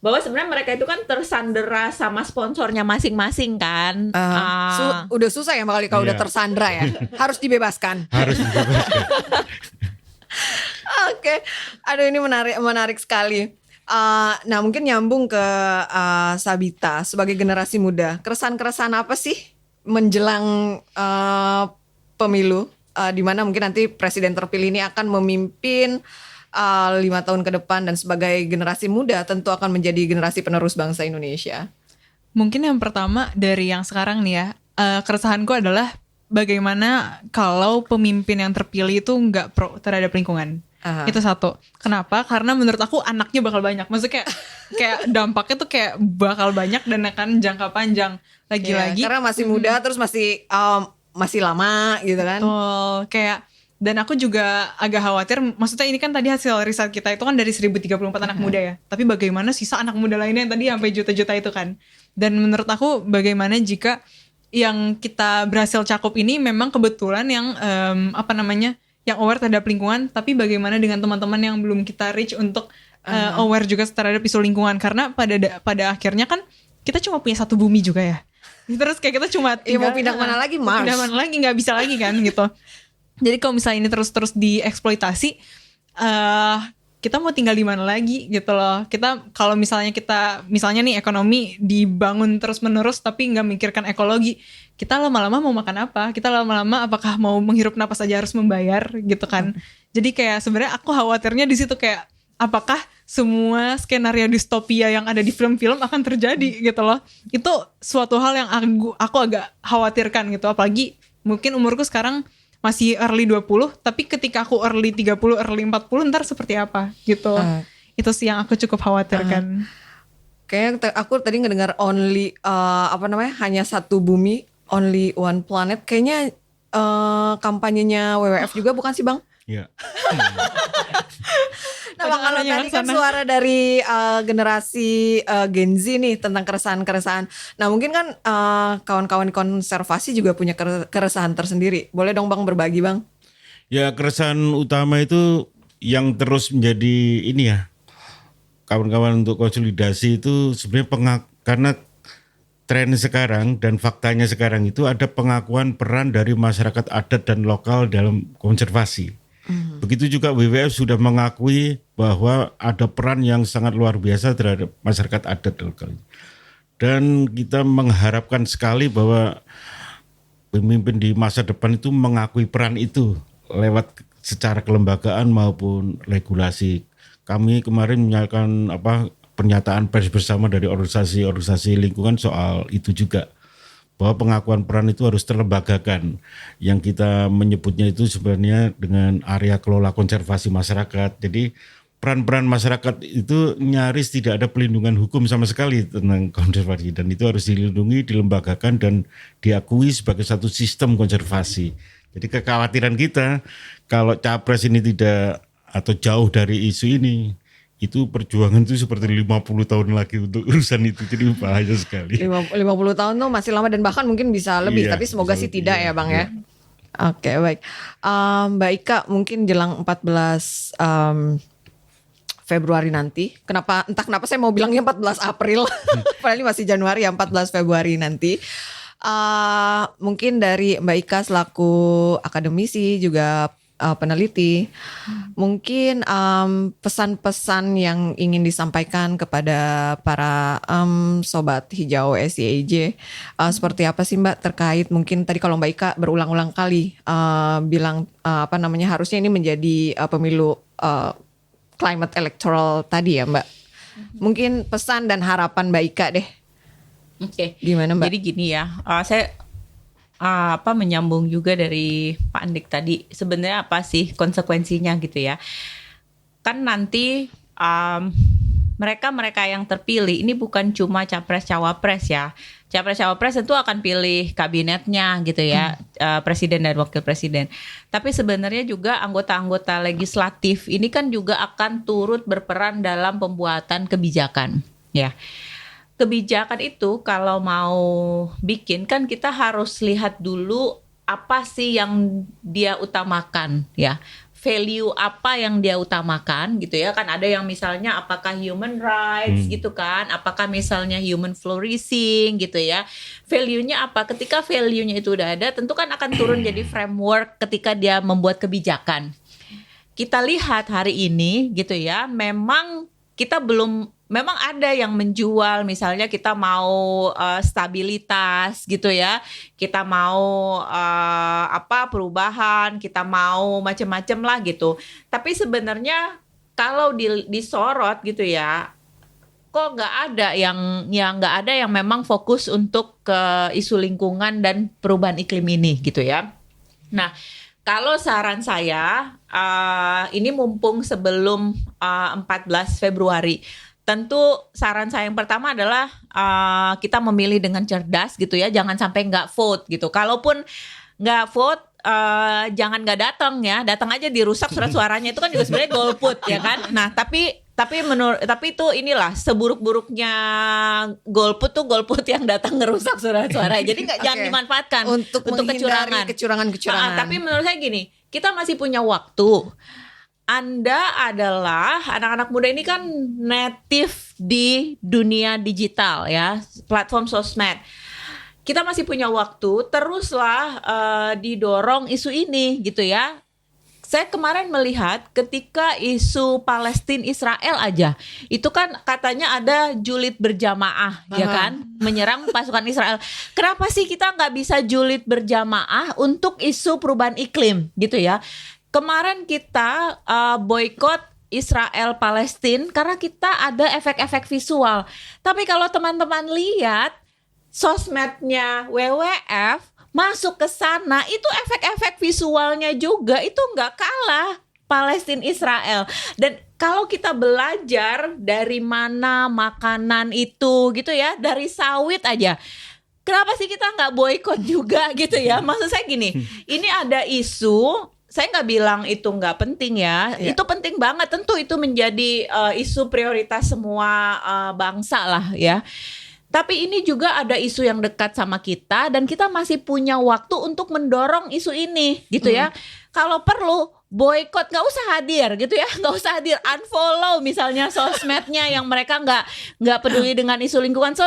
[SPEAKER 2] bahwa sebenarnya mereka itu kan tersandera sama sponsornya masing-masing kan.
[SPEAKER 4] Udah susah ya kali kalau udah
[SPEAKER 1] Iya.
[SPEAKER 4] tersandra ya. Harus dibebaskan.
[SPEAKER 1] Harus dibebaskan.
[SPEAKER 4] Oke. Aduh, ini menarik sekali. Nah, mungkin nyambung ke Sabita sebagai generasi muda. Keresahan-keresahan apa sih menjelang pemilu, di mana mungkin nanti presiden terpilih ini akan memimpin 5 tahun ke depan, dan sebagai generasi muda tentu akan menjadi generasi penerus bangsa Indonesia.
[SPEAKER 3] Mungkin yang pertama dari yang sekarang nih ya, keresahanku adalah bagaimana kalau pemimpin yang terpilih itu nggak pro terhadap lingkungan. Itu satu. Kenapa? Karena menurut aku anaknya bakal banyak. Maksudnya kayak dampaknya tuh kayak bakal banyak dan akan jangka panjang. Lagi-lagi.
[SPEAKER 4] Ya, karena masih muda, terus masih lama gitu kan.
[SPEAKER 3] Betul. Kayak, dan aku juga agak khawatir. Maksudnya ini kan tadi hasil riset kita itu kan dari 1034 anak muda ya. Tapi bagaimana sisa anak muda lainnya yang tadi sampai juta-juta itu kan. Dan menurut aku bagaimana jika yang kita berhasil cakup ini memang kebetulan yang yang aware terhadap lingkungan, tapi bagaimana dengan teman-teman yang belum kita reach untuk aware juga terhadap isu lingkungan, karena pada akhirnya kan kita cuma punya satu bumi juga ya. Terus kayak kita cuma
[SPEAKER 4] Mau pindah kemana lagi,
[SPEAKER 3] mau
[SPEAKER 4] Mars?
[SPEAKER 3] pindah mana lagi, nggak bisa lagi kan gitu. Jadi kalau misalnya ini terus dieksploitasi, kita mau tinggal di mana lagi gitu loh. Kita kalau misalnya nih ekonomi dibangun terus menerus tapi nggak mikirkan ekologi, kita lama-lama mau makan apa? Kita lama-lama apakah mau menghirup napas saja harus membayar gitu kan? Jadi kayak sebenarnya aku khawatirnya di situ, kayak apakah semua skenario distopia yang ada di film-film akan terjadi gitu loh. Itu suatu hal yang aku agak khawatirkan gitu, apalagi mungkin umurku sekarang masih early 20, tapi ketika aku early 30, early 40 ntar seperti apa gitu. Itu sih yang aku cukup khawatirkan.
[SPEAKER 4] Kayak aku tadi ngedengar hanya satu bumi, only one planet. Kayaknya kampanyenya WWF juga bukan sih Bang?
[SPEAKER 1] Iya.
[SPEAKER 4] Nah, Bang, kalau tadi kan suara dari generasi Gen Z nih tentang keresahan-keresahan. Nah, mungkin kan kawan-kawan konservasi juga punya keresahan tersendiri. Boleh dong Bang berbagi Bang?
[SPEAKER 1] Ya, keresahan utama itu yang terus menjadi ini ya, kawan-kawan untuk konsolidasi itu sebenarnya karena tren sekarang dan faktanya sekarang itu ada pengakuan peran dari masyarakat adat dan lokal dalam konservasi. Begitu juga WWF sudah mengakui bahwa ada peran yang sangat luar biasa terhadap masyarakat adat lokal. Dan kita mengharapkan sekali bahwa pemimpin di masa depan itu mengakui peran itu lewat secara kelembagaan maupun regulasi. Kami kemarin menyalakan pernyataan pers bersama dari organisasi lingkungan soal itu juga, bahwa pengakuan peran itu harus terlembagakan. Yang kita menyebutnya itu sebenarnya dengan area kelola konservasi masyarakat. Jadi peran-peran masyarakat itu nyaris tidak ada pelindungan hukum sama sekali tentang konservasi, dan itu harus dilindungi, dilembagakan dan diakui sebagai satu sistem konservasi. Jadi kekhawatiran kita kalau capres ini tidak atau jauh dari isu ini, itu perjuangan itu seperti 50 tahun lagi untuk urusan itu, jadi bahaya sekali.
[SPEAKER 4] 50 tahun tuh masih lama dan bahkan mungkin bisa lebih,
[SPEAKER 1] Iya,
[SPEAKER 4] tapi semoga sih tidak ya Bang ya. Oke, baik. Mbak Ika, mungkin jelang 14 Februari nanti. Entah kenapa saya mau bilangnya 14 April. Padahal ini masih Januari ya, 14 Februari nanti. Mungkin dari Mbak Ika selaku akademisi juga peneliti, mungkin pesan-pesan yang ingin disampaikan kepada para sobat hijau SIAJ seperti apa sih Mbak, terkait mungkin tadi kalau Mbak Ika berulang-ulang kali bilang harusnya ini menjadi pemilu climate electoral tadi ya Mbak. Mungkin pesan dan harapan Mbak Ika deh.
[SPEAKER 2] Oke.
[SPEAKER 4] Gimana Mbak?
[SPEAKER 2] Jadi gini ya, saya
[SPEAKER 5] menyambung juga dari Pak Andik tadi. Sebenarnya apa sih konsekuensinya gitu ya? Kan nanti mereka yang terpilih ini bukan cuma capres cawapres ya. Capres cawapres tentu akan pilih kabinetnya gitu ya, presiden dan wakil presiden. Tapi sebenarnya juga anggota-anggota legislatif ini kan juga akan turut berperan dalam pembuatan kebijakan ya. Kebijakan itu kalau mau bikin kan kita harus lihat dulu apa sih yang dia utamakan ya. Value apa yang dia utamakan gitu ya. Kan ada yang misalnya apakah human rights gitu kan. Apakah misalnya human flourishing gitu ya. Value-nya apa? Ketika value-nya itu udah ada tentu kan akan turun jadi framework ketika dia membuat kebijakan. Kita lihat hari ini gitu ya. Memang ada yang menjual misalnya kita mau stabilitas gitu ya. Kita mau perubahan, kita mau macam-macam lah gitu. Tapi sebenarnya kalau disorot gitu ya, kok nggak ada yang memang fokus untuk ke isu lingkungan dan perubahan iklim ini gitu ya. Nah, kalau saran saya ini mumpung sebelum 14 Februari. Tentu saran saya yang pertama adalah kita memilih dengan cerdas gitu ya, jangan sampai nggak vote gitu. Kalaupun nggak vote, jangan nggak datang ya, datang aja dirusak surat suaranya itu kan juga sebenarnya golput ya kan. Nah tapi itu inilah seburuk-buruknya golput tuh golput yang datang ngerusak surat suara. Jadi jangan dimanfaatkan
[SPEAKER 4] untuk menghindari kecurangan.
[SPEAKER 2] Tapi menurut saya gini, kita masih punya waktu. Anda adalah anak-anak muda ini kan native di dunia digital ya, platform sosmed. Kita masih punya waktu, teruslah didorong isu ini gitu ya. Saya kemarin melihat ketika isu Palestina Israel aja, itu kan katanya ada julid berjamaah ya kan, menyerang pasukan Israel. Kenapa sih kita nggak bisa julid berjamaah untuk isu perubahan iklim gitu ya? Kemarin kita boykot Israel Palestina karena kita ada efek-efek visual. Tapi kalau teman-teman lihat sosmednya WWF masuk ke sana, itu efek-efek visualnya juga itu nggak kalah Palestina Israel. Dan kalau kita belajar dari mana makanan itu gitu ya, dari sawit aja. Kenapa sih kita nggak boykot juga gitu ya? Maksud saya gini, ini ada isu. Saya nggak bilang itu nggak penting ya, itu penting banget. Tentu itu menjadi isu prioritas semua bangsa lah ya. Tapi ini juga ada isu yang dekat sama kita dan kita masih punya waktu untuk mendorong isu ini gitu ya. Kalau perlu boykot, nggak usah hadir gitu ya, nggak usah hadir, unfollow misalnya sosmednya yang mereka nggak peduli dengan isu lingkungan. So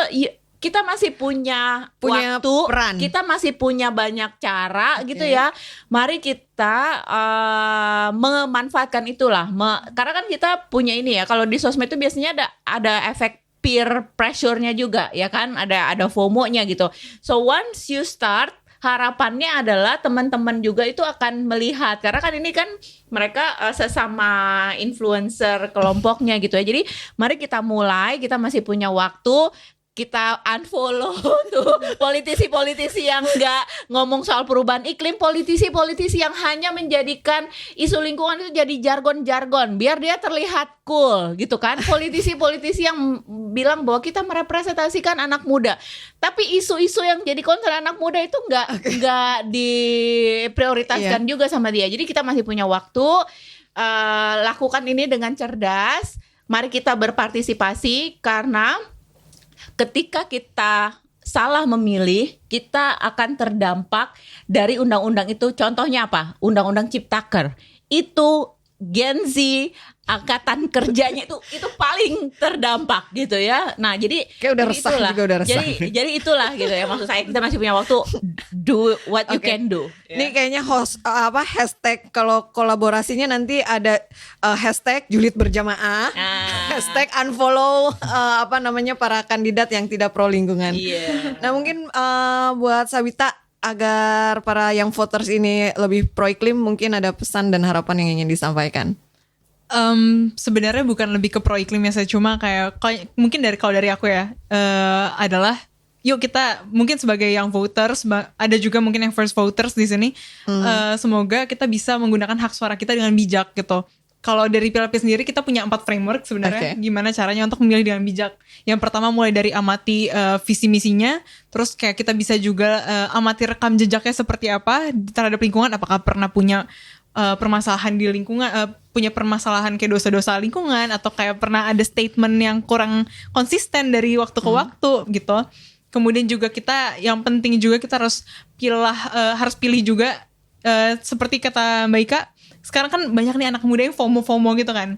[SPEAKER 2] kita masih punya waktu,
[SPEAKER 4] peran.
[SPEAKER 2] Kita masih punya banyak cara gitu ya. Mari kita memanfaatkan itulah. Karena kan kita punya ini ya. Kalau di sosmed itu biasanya ada efek peer pressure-nya juga ya kan. Ada FOMO-nya gitu. So once you start, harapannya adalah teman-teman juga itu akan melihat. Karena kan ini kan mereka sesama influencer kelompoknya gitu ya. Jadi mari kita mulai. Kita masih punya waktu. Kita unfollow tuh politisi-politisi yang nggak ngomong soal perubahan iklim, politisi-politisi yang hanya menjadikan isu lingkungan itu jadi jargon-jargon biar dia terlihat cool gitu kan. Politisi-politisi yang bilang bahwa kita merepresentasikan anak muda, tapi isu-isu yang jadi concern anak muda itu nggak diprioritaskan juga sama dia. Jadi kita masih punya waktu, lakukan ini dengan cerdas. Mari kita berpartisipasi karena ketika kita salah memilih, kita akan terdampak dari undang-undang itu. Contohnya apa? Undang-undang Ciptaker. Itu Gen Z, angkatan kerjanya itu paling terdampak gitu ya. Nah, jadi
[SPEAKER 4] kayak udah resah
[SPEAKER 2] itulah.
[SPEAKER 4] juga udah resah.
[SPEAKER 2] Jadi itulah gitu ya. Maksud saya kita masih punya waktu, do what you can do.
[SPEAKER 4] Ini kayaknya hashtag kalau kolaborasinya nanti ada hashtag julid berjamaah, hashtag unfollow para kandidat yang tidak pro lingkungan. Nah mungkin buat Sabita, agar para young voters ini lebih pro iklim, mungkin ada pesan dan harapan yang ingin disampaikan.
[SPEAKER 3] Sebenarnya bukan lebih ke pro iklimnya saya, cuma kayak mungkin kalau dari aku ya adalah yuk kita mungkin sebagai yang voters, ada juga mungkin yang first voters di sini, semoga kita bisa menggunakan hak suara kita dengan bijak gitu. Kalau dari PLP sendiri kita punya 4 framework sebenarnya, gimana caranya untuk memilih dengan bijak. Yang pertama mulai dari amati visi misinya, terus kayak kita bisa juga amati rekam jejaknya seperti apa terhadap lingkungan, apakah pernah punya permasalahan di lingkungan, punya permasalahan kayak dosa-dosa lingkungan, atau kayak pernah ada statement yang kurang konsisten dari waktu ke waktu gitu. Kemudian juga kita, yang penting juga kita harus pilih juga seperti kata Mbak Ika, sekarang kan banyak nih anak muda yang FOMO gitu kan.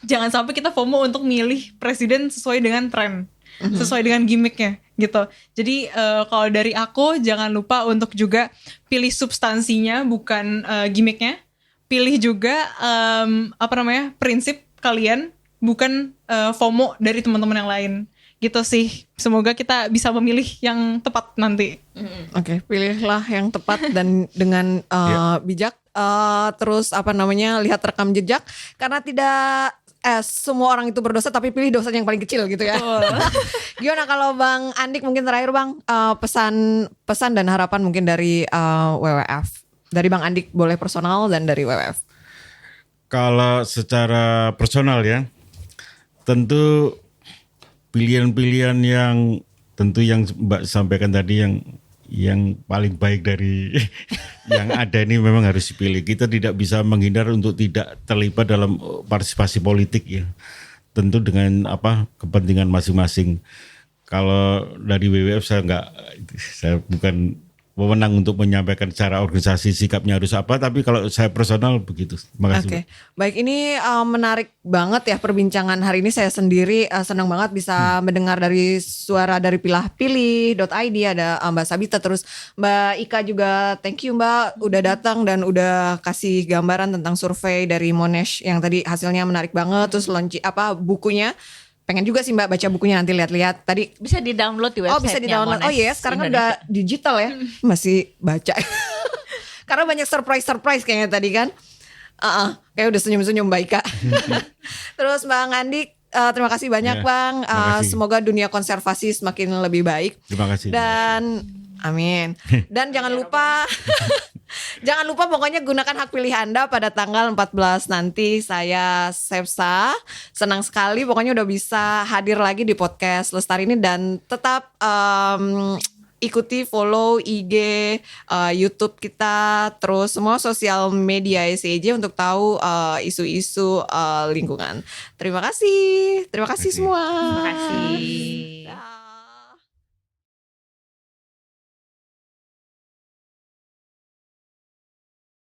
[SPEAKER 3] Jangan sampai kita FOMO untuk milih presiden sesuai dengan tren, sesuai dengan gimmicknya gitu. Jadi kalau dari aku, jangan lupa untuk juga pilih substansinya, bukan gimmicknya. Pilih juga prinsip kalian, bukan FOMO dari teman-teman yang lain. Gitu sih. Semoga kita bisa memilih yang tepat nanti.
[SPEAKER 4] Oke, pilihlah yang tepat dan dengan bijak. Terus lihat rekam jejak, karena tidak semua orang itu berdosa, tapi pilih dosa yang paling kecil gitu ya. Gimana kalau Bang Andik, mungkin terakhir Bang, pesan dan harapan mungkin dari WWF. Dari Bang Andik boleh personal, dan dari WWF.
[SPEAKER 1] Kalau secara personal ya, tentu pilihan-pilihan yang tentu yang Mbak sampaikan tadi yang paling baik dari yang ada ini memang harus dipilih. Kita tidak bisa menghindar untuk tidak terlibat dalam partisipasi politik ya. Tentu dengan kepentingan masing-masing. Kalau dari WWF saya bukan wewenang untuk menyampaikan secara organisasi sikapnya harus apa, tapi kalau saya personal begitu. Terima kasih.
[SPEAKER 4] Oke, baik, ini menarik banget ya perbincangan hari ini. Saya sendiri senang banget bisa mendengar dari suara dari pilih.id, ada Mbak Sabita, terus Mbak Ika juga. Thank you Mbak udah datang dan udah kasih gambaran tentang survei dari Monash yang tadi hasilnya menarik banget. Terus bukunya. Pengen juga sih Mbak baca bukunya, nanti lihat-lihat. Tadi
[SPEAKER 5] bisa di-download di website-nya.
[SPEAKER 4] Oh, bisa di-download.
[SPEAKER 5] Monash
[SPEAKER 4] Oh yes, sekarang kan udah digital ya. Masih baca. Karena banyak surprise kayaknya tadi kan. Kayak udah senyum-senyum Mbak Ika. Terus Bang Andik, terima kasih banyak Bang. Semoga dunia konservasi semakin lebih baik.
[SPEAKER 1] Terima kasih.
[SPEAKER 4] Dan amin. Dan jangan lupa pokoknya gunakan hak pilih Anda pada tanggal 14 nanti. Saya Sepsa, senang sekali pokoknya udah bisa hadir lagi di podcast Lestari ini, dan tetap ikuti, follow IG, YouTube kita, terus semua sosial media SEJ untuk tahu isu-isu lingkungan. Terima kasih semua.
[SPEAKER 5] Terima kasih.